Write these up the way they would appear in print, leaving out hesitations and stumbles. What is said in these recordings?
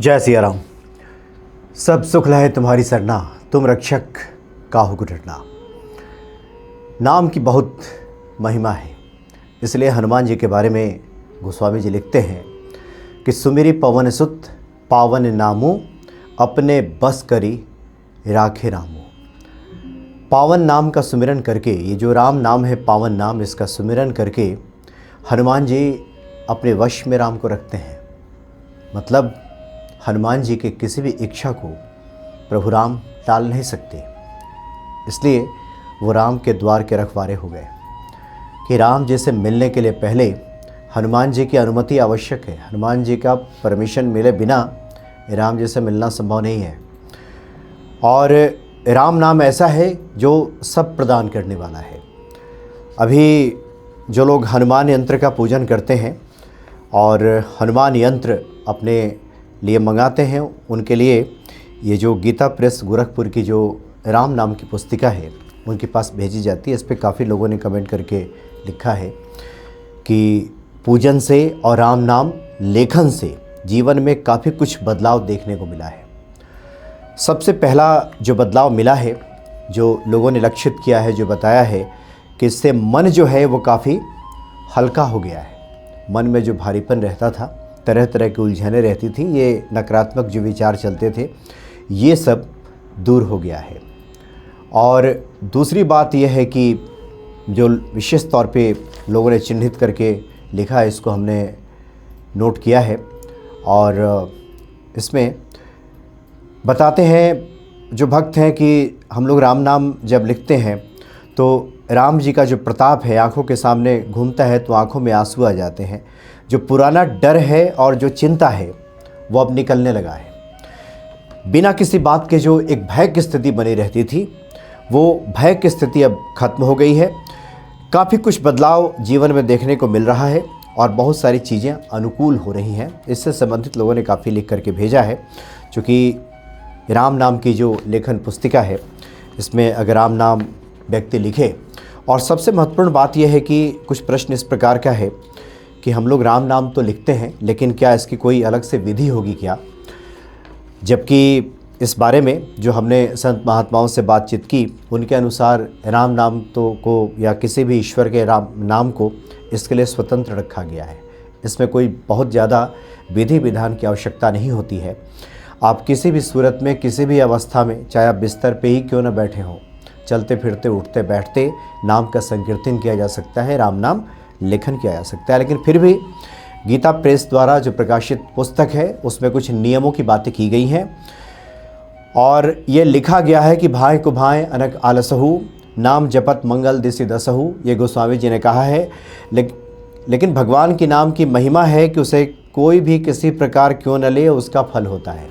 जय सिया राम। सब सुख लहे तुम्हारी सरना, तुम रक्षक काहू को डरना। नाम की बहुत महिमा है, इसलिए हनुमान जी के बारे में गोस्वामी जी लिखते हैं कि सुमिरी पवन सुत पावन नामो, अपने बस करी राखे रामो। पावन नाम का सुमिरन करके, ये जो राम नाम है पावन नाम, इसका सुमिरन करके हनुमान जी अपने वश में राम को रखते हैं। मतलब हनुमान जी के किसी भी इच्छा को प्रभु राम टाल नहीं सकते, इसलिए वो राम के द्वार के रखवारे हो गए कि राम जी से मिलने के लिए पहले हनुमान जी की अनुमति आवश्यक है। हनुमान जी का परमिशन मिले बिना राम जी से मिलना संभव नहीं है। और राम नाम ऐसा है जो सब प्रदान करने वाला है। अभी जो लोग हनुमान यंत्र का पूजन करते हैं और हनुमान यंत्र अपने लिए मंगाते हैं, उनके लिए ये जो गीता प्रेस गोरखपुर की जो राम नाम की पुस्तिका है उनके पास भेजी जाती है। इस पर काफ़ी लोगों ने कमेंट करके लिखा है कि पूजन से और राम नाम लेखन से जीवन में काफ़ी कुछ बदलाव देखने को मिला है। सबसे पहला जो बदलाव मिला है, जो लोगों ने लक्षित किया है, जो बताया है कि इससे मन जो है वो काफ़ी हल्का हो गया है। मन में जो भारीपन रहता था, तरह तरह की उलझनें रहती थी, ये नकारात्मक जो विचार चलते थे, ये सब दूर हो गया है। और दूसरी बात यह है कि जो विशेष तौर पे लोगों ने चिन्हित करके लिखा है, इसको हमने नोट किया है और इसमें बताते हैं जो भक्त हैं कि हम लोग राम नाम जब लिखते हैं तो राम जी का जो प्रताप है आँखों के सामने घूमता है तो आँखों में आंसू आ जाते हैं। जो पुराना डर है और जो चिंता है वो अब निकलने लगा है। बिना किसी बात के जो एक भय की स्थिति बनी रहती थी, वो भय की स्थिति अब खत्म हो गई है। काफ़ी कुछ बदलाव जीवन में देखने को मिल रहा है और बहुत सारी चीज़ें अनुकूल हो रही हैं। इससे संबंधित लोगों ने काफ़ी लिख करके भेजा है। चूँकि राम नाम की जो लेखन पुस्तिका है, इसमें अगर राम नाम व्यक्ति लिखे, और सबसे महत्वपूर्ण बात यह है कि कुछ प्रश्न इस प्रकार का है कि हम लोग राम नाम तो लिखते हैं, लेकिन क्या इसकी कोई अलग से विधि होगी क्या? जबकि इस बारे में जो हमने संत महात्माओं से बातचीत की, उनके अनुसार राम नाम तो को या किसी भी ईश्वर के राम नाम को इसके लिए स्वतंत्र रखा गया है। इसमें कोई बहुत ज़्यादा विधि विधान की आवश्यकता नहीं होती है। आप किसी भी सूरत में, किसी भी अवस्था में, चाहे आप बिस्तर पे ही क्यों न बैठे हों, चलते फिरते उठते बैठते नाम का संकीर्तन किया जा सकता है, राम नाम लेखन किया जा सकता है। लेकिन फिर भी गीता प्रेस द्वारा जो प्रकाशित पुस्तक है उसमें कुछ नियमों की बातें की गई हैं और ये लिखा गया है कि भाई को भाई अनक आलसहु, नाम जपत मंगल दिसि दसहु। ये गोस्वामी जी ने कहा है। लेकिन भगवान की नाम की महिमा है कि उसे कोई भी किसी प्रकार क्यों न ले, उसका फल होता है।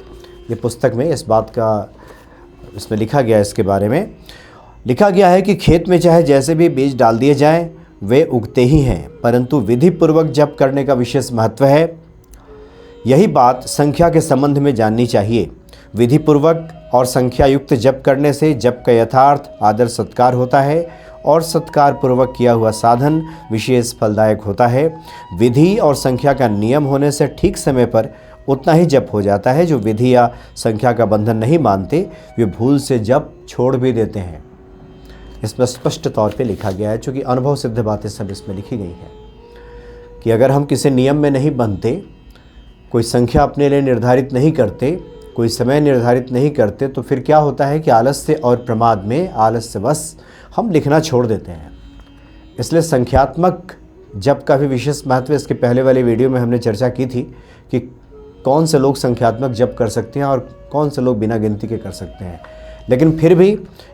ये पुस्तक में इस बात का इसमें लिखा गया है। इसके बारे में लिखा गया है कि खेत में चाहे जैसे भी बीज डाल दिए जाएं वे उगते ही हैं, परंतु विधि पूर्वक जप करने का विशेष महत्व है। यही बात संख्या के संबंध में जाननी चाहिए। विधि पूर्वक और संख्या युक्त जप करने से जप का यथार्थ आदर सत्कार होता है और सत्कार पूर्वक किया हुआ साधन विशेष फलदायक होता है। विधि और संख्या का नियम होने से ठीक समय पर उतना ही जप हो जाता है। जो विधि या संख्या का बंधन नहीं मानते, वे भूल से जप छोड़ भी देते हैं। इसमें स्पष्ट तौर पे लिखा गया है, चूँकि अनुभव सिद्ध बातें सब इसमें लिखी गई हैं कि अगर हम किसी नियम में नहीं बनते, कोई संख्या अपने लिए निर्धारित नहीं करते, कोई समय निर्धारित नहीं करते, तो फिर क्या होता है कि आलस्य और प्रमाद में आलस्यवश हम लिखना छोड़ देते हैं। इसलिए संख्यात्मक जप का भी विशेष महत्व, इसके पहले वाले वीडियो में हमने चर्चा की थी कि कौन से लोग संख्यात्मक जप कर सकते हैं और कौन से लोग बिना गिनती के कर सकते हैं। लेकिन फिर भी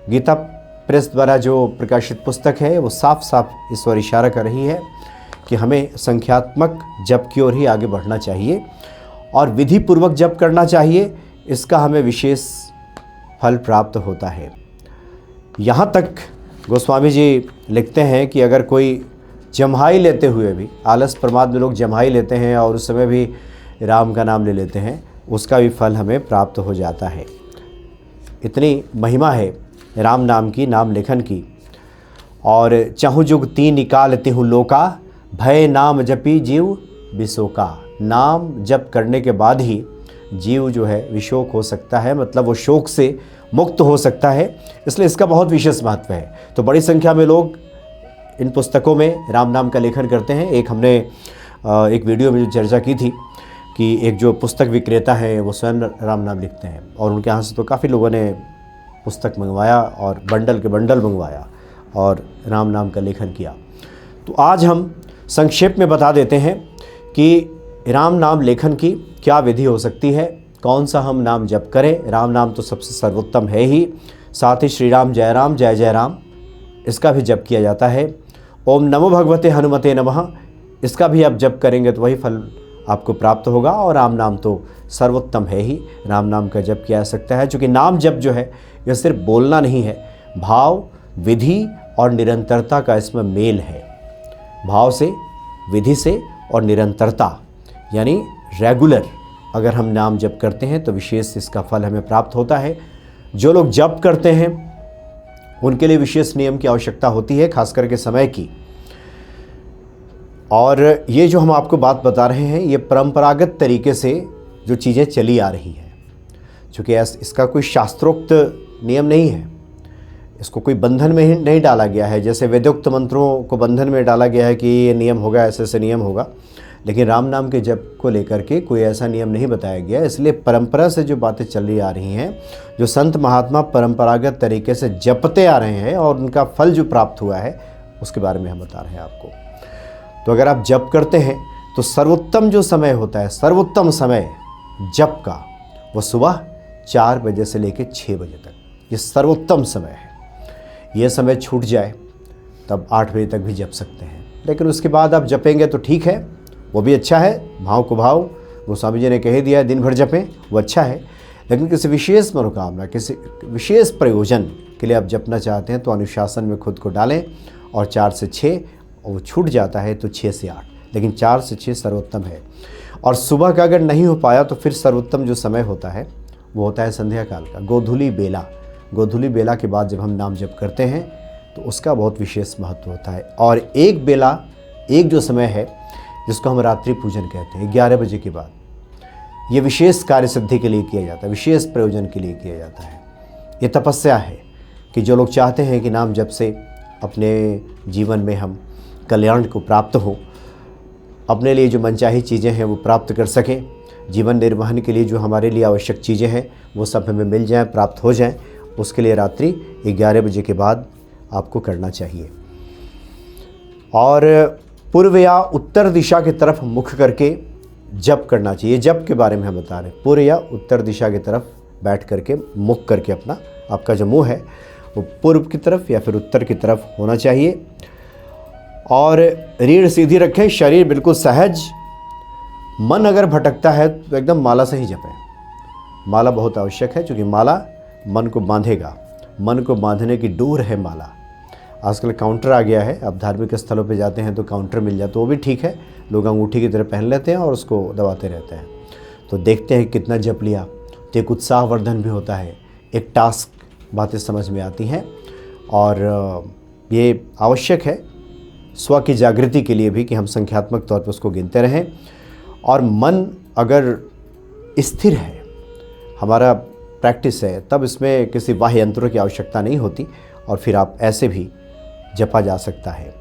गीता प्रेस द्वारा जो प्रकाशित पुस्तक है वो साफ साफ इस ओर इशारा कर रही है कि हमें संख्यात्मक जप की ओर ही आगे बढ़ना चाहिए और विधि पूर्वक जप करना चाहिए। इसका हमें विशेष फल प्राप्त होता है। यहाँ तक गोस्वामी जी लिखते हैं कि अगर कोई जम्हाई लेते हुए भी, आलस प्रमाद में लोग जम्हाई लेते हैं और उस समय भी राम का नाम ले लेते हैं, उसका भी फल हमें प्राप्त हो जाता है। इतनी महिमा है राम नाम की, नाम लेखन की। और चहु जुग तीन निकाल तिहु लोका, भय नाम जपी जीव बिसोका। नाम जप करने के बाद ही जीव जो है विशोक हो सकता है, मतलब वो शोक से मुक्त हो सकता है। इसलिए इसका बहुत विशेष महत्व है। तो बड़ी संख्या में लोग इन पुस्तकों में राम नाम का लेखन करते हैं। एक हमने एक वीडियो में जो चर्चा की थी कि एक जो पुस्तक विक्रेता हैं वो स्वयं राम नाम लिखते हैं, और उनके यहाँ से तो काफ़ी लोगों ने पुस्तक मंगवाया और बंडल के बंडल मंगवाया और राम नाम का लेखन किया। तो आज हम संक्षेप में बता देते हैं कि राम नाम लेखन की क्या विधि हो सकती है, कौन सा हम नाम जप करें। राम नाम तो सबसे सर्वोत्तम है ही, साथ ही श्री राम जय जय राम इसका भी जप किया जाता है। ओम नमो भगवते हनुमते नमः इसका भी आप जप करेंगे तो वही फल आपको प्राप्त होगा। और राम नाम तो सर्वोत्तम है ही, राम नाम का जप किया जा सकता है। क्योंकि नाम जप जो है यह सिर्फ बोलना नहीं है, भाव, विधि और निरंतरता का इसमें मेल है। भाव से, विधि से और निरंतरता, यानी रेगुलर अगर हम नाम जप करते हैं तो विशेष इसका फल हमें प्राप्त होता है। जो लोग जप करते हैं उनके लिए विशेष नियम की आवश्यकता होती है, खास करके समय की। और ये जो हम आपको बात बता रहे हैं ये परंपरागत तरीके से जो चीज़ें चली आ रही हैं, चूँकि इसका कोई शास्त्रोक्त नियम नहीं है, इसको कोई बंधन में ही नहीं डाला गया है। जैसे वेदोक्त मंत्रों को बंधन में डाला गया है कि ये नियम होगा, ऐसे ऐसे नियम होगा, लेकिन राम नाम के जप को लेकर के कोई ऐसा नियम नहीं बताया गया। इसलिए परंपरा से जो बातें चली आ रही हैं, जो संत महात्मा परंपरागत तरीके से जपते आ रहे हैं और उनका फल जो प्राप्त हुआ है उसके बारे में हम बता रहे हैं आपको। तो अगर आप जप करते हैं तो सर्वोत्तम जो समय होता है, सर्वोत्तम समय जप का, वो सुबह 4 बजे से लेकर 6 बजे तक, ये सर्वोत्तम समय है। ये समय छूट जाए तब 8 बजे तक भी जप सकते हैं, लेकिन उसके बाद आप जपेंगे तो ठीक है, वो भी अच्छा है। भाव को भाव, गोस्वामी जी ने कह दिया है दिन भर जपें, वो अच्छा है। लेकिन किसी विशेष मनोकामना, किसी विशेष प्रयोजन के लिए आप जपना चाहते हैं तो अनुशासन में खुद को डालें और 4 से 6, और वो छूट जाता है तो 6 से 8, लेकिन 4 से 6 सर्वोत्तम है। और सुबह का अगर नहीं हो पाया तो फिर सर्वोत्तम जो समय होता है वो होता है संध्या काल का, गोधूली बेला। गोधूली बेला के बाद जब हम नाम जप करते हैं तो उसका बहुत विशेष महत्व होता है। और एक बेला, एक जो समय है जिसको हम रात्रि पूजन कहते हैं, 11 बजे के बाद, ये विशेष कार्य सिद्धि के लिए किया जाता है, विशेष प्रयोजन के लिए किया जाता है। ये तपस्या है कि जो लोग चाहते हैं कि नाम जप से अपने जीवन में हम कल्याण को प्राप्त हो, अपने लिए जो मनचाही चीज़ें हैं वो प्राप्त कर सकें, जीवन निर्वहन के लिए जो हमारे लिए आवश्यक चीज़ें हैं वो सब हमें मिल जाएं, प्राप्त हो जाएं, उसके लिए रात्रि 11 बजे के बाद आपको करना चाहिए। और पूर्व या उत्तर दिशा की तरफ मुख करके जप करना चाहिए। जप के बारे में हम बता रहे हैं, पूर्व या उत्तर दिशा की तरफ बैठ करके, मुख करके, अपना आपका जो मुंह है वो पूर्व की तरफ या फिर उत्तर की तरफ होना चाहिए। और रीढ़ सीधी रखें, शरीर बिल्कुल सहज। मन अगर भटकता है तो एकदम माला से ही जपें। माला बहुत आवश्यक है, क्योंकि माला मन को बांधेगा, मन को बांधने की डोर है माला। आजकल काउंटर आ गया है, अब धार्मिक स्थलों पे जाते हैं तो काउंटर मिल जाए तो वो भी ठीक है, लोग अंगूठी की तरह पहन लेते हैं और उसको दबाते रहते हैं। तो देखते हैं कितना जप लिया, तो एक उत्साहवर्धन भी होता है, एक टास्क बातें समझ में आती हैं। और ये आवश्यक है स्व की जागृति के लिए भी कि हम संख्यात्मक तौर पर उसको गिनते रहें। और मन अगर स्थिर है, हमारा प्रैक्टिस है, तब इसमें किसी बाह्य यंत्रों की आवश्यकता नहीं होती और फिर आप ऐसे भी जपा जा सकता है।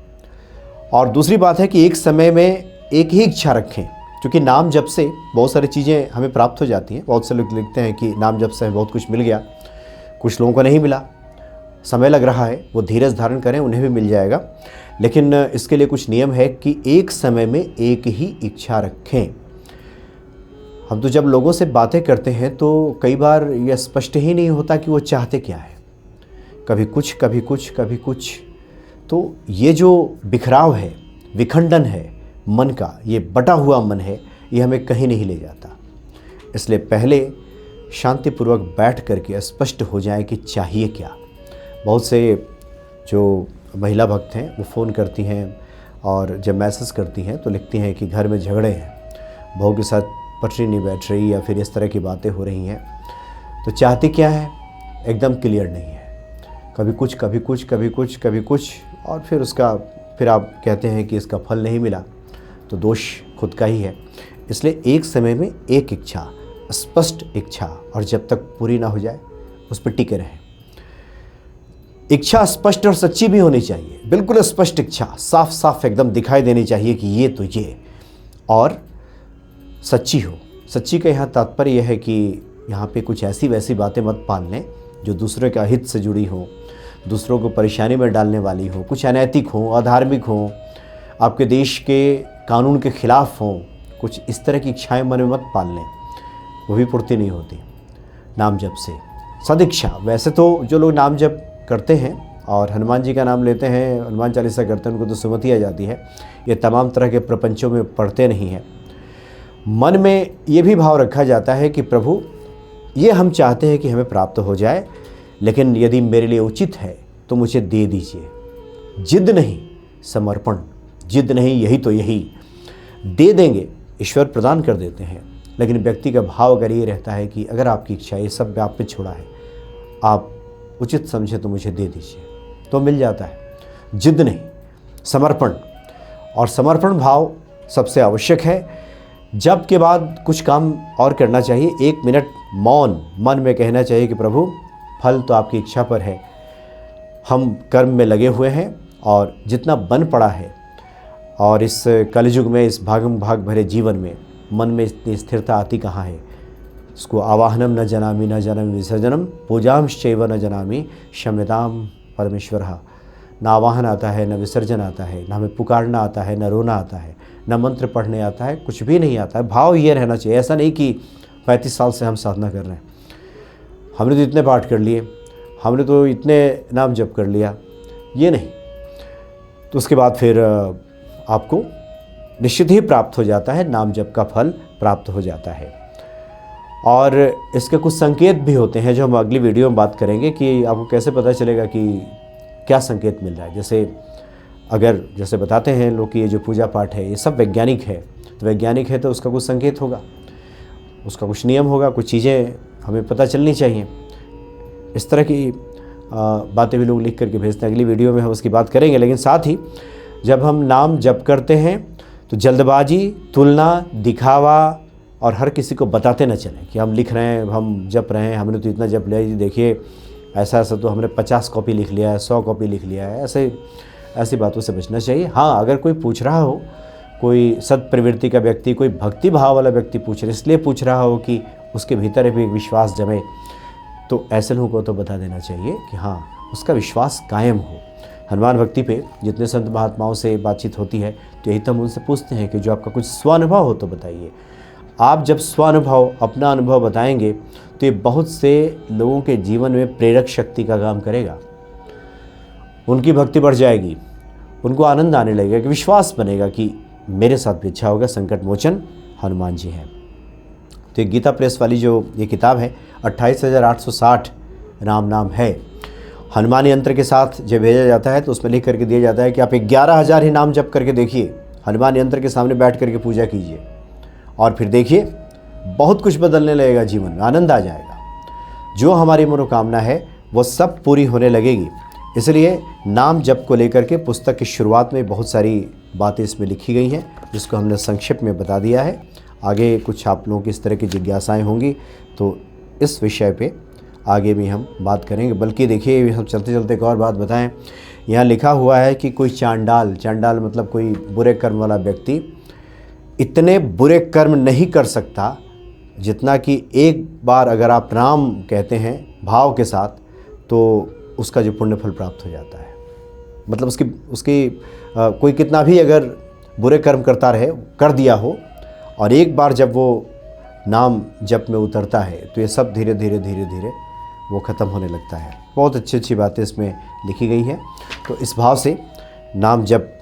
और दूसरी बात है कि एक समय में एक ही इच्छा रखें, क्योंकि नाम जप से बहुत सारी चीज़ें हमें प्राप्त हो जाती हैं। बहुत से लोग लिखते हैं कि नाम जप से हमें बहुत कुछ मिल गया, कुछ लोगों को नहीं मिला, समय लग रहा है, वो धीरज धारण करें, उन्हें भी मिल जाएगा। लेकिन इसके लिए कुछ नियम है कि एक समय में एक ही इच्छा रखें। हम तो जब लोगों से बातें करते हैं तो कई बार यह स्पष्ट ही नहीं होता कि वो चाहते क्या है, कभी कुछ कभी कुछ कभी कुछ। तो ये जो बिखराव है, विखंडन है मन का, ये बटा हुआ मन है, ये हमें कहीं नहीं ले जाता। इसलिए पहले शांतिपूर्वक बैठ करके स्पष्ट हो जाए कि चाहिए क्या। बहुत से जो महिला भक्त हैं वो फ़ोन करती हैं और जब मैसेज करती हैं तो लिखती हैं कि घर में झगड़े हैं, बहू के साथ पटरी नहीं बैठ रही या फिर इस तरह की बातें हो रही हैं। तो चाहती क्या है एकदम क्लियर नहीं है, कभी कुछ कभी कुछ कभी कुछ कभी कुछ, और फिर आप कहते हैं कि इसका फल नहीं मिला, तो दोष खुद का ही है। इसलिए एक समय में एक इच्छा, स्पष्ट इच्छा, और जब तक पूरी ना हो जाए उस पर टिके रहें। इच्छा स्पष्ट और सच्ची भी होनी चाहिए, बिल्कुल स्पष्ट इच्छा, साफ साफ एकदम दिखाई देनी चाहिए कि ये तो ये, और सच्ची हो। सच्ची का यहाँ तात्पर्य यह है कि यहाँ पे कुछ ऐसी वैसी बातें मत पाल लें जो दूसरों के हित से जुड़ी हो, दूसरों को परेशानी में डालने वाली हो, कुछ अनैतिक हो, अधार्मिक हो, आपके देश के कानून के खिलाफ हो। कुछ इस तरह की इच्छाएं मन में मत पाल लें, वो भी पूर्ति नहीं होती नाम जप से। सदिच्छा, वैसे तो जो लोग नाम जप करते हैं और हनुमान जी का नाम लेते हैं, हनुमान चालीसा करते हैं, उनको तो सुमति आ जाती है। ये तमाम तरह के प्रपंचों में पढ़ते नहीं हैं। मन में ये भी भाव रखा जाता है कि प्रभु ये हम चाहते हैं कि हमें प्राप्त हो जाए, लेकिन यदि मेरे लिए उचित है तो मुझे दे दीजिए। जिद नहीं, समर्पण। जिद नहीं, यही तो यही, दे देंगे, ईश्वर प्रदान कर देते हैं। लेकिन व्यक्ति का भाव अगर ये रहता है कि अगर आपकी इच्छा ये सब आप पे छोड़ा है, आप उचित समझे तो मुझे दे दीजिए, तो मिल जाता है। जिद नहीं, समर्पण। और समर्पण भाव सबसे आवश्यक है। जब के बाद कुछ काम और करना चाहिए, 1 मिनट मौन मन में कहना चाहिए कि प्रभु फल तो आपकी इच्छा पर है, हम कर्म में लगे हुए हैं और जितना बन पड़ा है, और इस कलयुग में, इस भागम भाग भरे जीवन में मन में इतनी स्थिरता आती कहाँ है। इसको आवाहनम न जनामि न जनामि विसर्जनम पूजांश्चैव न जनामि क्षम्यताम परमेश्वरः। न आवाहन आता है, न विसर्जन आता है, न हमें पुकारना आता है, न रोना आता है, न मंत्र पढ़ने आता है, कुछ भी नहीं आता है। भाव ये रहना चाहिए। ऐसा नहीं कि 35 साल से हम साधना कर रहे हैं, हमने तो इतने पाठ कर लिए, हमने तो इतने नाम जप कर लिया, ये नहीं। तो उसके बाद फिर आपको निश्चित ही प्राप्त हो जाता है, नाम जप का फल प्राप्त हो जाता है। और इसके कुछ संकेत भी होते हैं जो हम अगली वीडियो में बात करेंगे कि आपको कैसे पता चलेगा कि क्या संकेत मिल रहा है। जैसे बताते हैं लोग कि ये जो पूजा पाठ है ये सब वैज्ञानिक है, तो वैज्ञानिक है तो उसका कुछ संकेत होगा, उसका कुछ नियम होगा, कुछ चीज़ें हमें पता चलनी चाहिए। इस तरह की बातें भी लोग लिख करके भेजते हैं। अगली वीडियो में हम उसकी बात करेंगे। लेकिन साथ ही जब हम नाम जप करते हैं तो जल्दबाजी, तुलना, दिखावा और हर किसी को बताते न चलें कि हम लिख रहे हैं, हम जप रहे हैं, हमने तो इतना जप लिया जी, देखिए ऐसा तो हमने 50 कॉपी लिख लिया है, 100 कॉपी लिख लिया है। ऐसी बातों से बचना चाहिए। हाँ, अगर कोई पूछ रहा हो, कोई सत् प्रवृत्ति का व्यक्ति, कोई भक्ति भाव वाला व्यक्ति इसलिए पूछ रहा हो कि उसके भीतर भी एक विश्वास जमे, तो ऐसे लोगों को तो बता देना चाहिए कि हाँ, उसका विश्वास कायम हो। हनुमान भक्ति पे जितने संत महात्माओं से बातचीत होती है तो यही तो हम उनसे पूछते हैं कि जो आपका कुछ स्वानुभव हो तो बताइए। आप जब स्वानुभव, अपना अनुभव बताएंगे तो ये बहुत से लोगों के जीवन में प्रेरक शक्ति का काम करेगा। उनकी भक्ति बढ़ जाएगी, उनको आनंद आने लगेगा, कि विश्वास बनेगा कि मेरे साथ भी अच्छा होगा। संकट मोचन हनुमान जी हैं। तो गीता प्रेस वाली जो ये किताब है 28,860 नाम है। हनुमान यंत्र के साथ जब भेजा जाता है तो उसमें लिख करके दिया जाता है कि आप 11,000 ही नाम जप करके देखिए, हनुमान यंत्र के सामने बैठ करके पूजा कीजिए और फिर देखिए बहुत कुछ बदलने लगेगा जीवन में, आनंद आ जाएगा। जो हमारी मनोकामना है वो सब पूरी होने लगेगी। इसलिए नाम जप को लेकर के पुस्तक की शुरुआत में बहुत सारी बातें इसमें लिखी गई हैं, जिसको हमने संक्षेप में बता दिया है। आगे कुछ आप लोगों की इस तरह की जिज्ञासाएं होंगी तो इस विषय पे आगे भी हम बात करेंगे। बल्कि देखिए, हम चलते चलते एक और बात बताएं। यहाँ लिखा हुआ है कि कोई चांडाल मतलब कोई बुरे कर्म वाला व्यक्ति इतने बुरे कर्म नहीं कर सकता जितना कि एक बार अगर आप राम कहते हैं भाव के साथ तो उसका जो पुण्य फल प्राप्त हो जाता है। मतलब उसकी कोई कितना भी अगर बुरे कर्म करता रहे, कर दिया हो, और एक बार जब वो नाम जप में उतरता है तो ये सब धीरे धीरे वो ख़त्म होने लगता है। बहुत अच्छी बातें इसमें लिखी गई हैं। तो इस भाव से नाम जप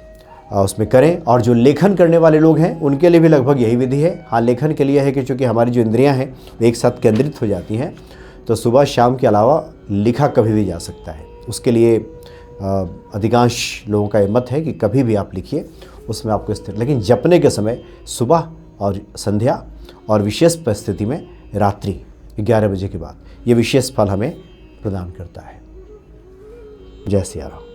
उसमें करें। और जो लेखन करने वाले लोग हैं उनके लिए भी लगभग यही विधि है। हाँ, लेखन के लिए है कि चूँकि हमारी जो इंद्रियां हैं वो एक साथ केंद्रित हो जाती हैं, तो सुबह शाम के अलावा लिखा कभी भी जा सकता है। उसके लिए अधिकांश लोगों का ये मत है कि कभी भी आप लिखिए, उसमें आपको स्थिर। लेकिन जपने के समय सुबह और संध्या और विशेष परिस्थिति में रात्रि 11 बजे के बाद ये विशेष फल हमें प्रदान करता है। जय सिया राम।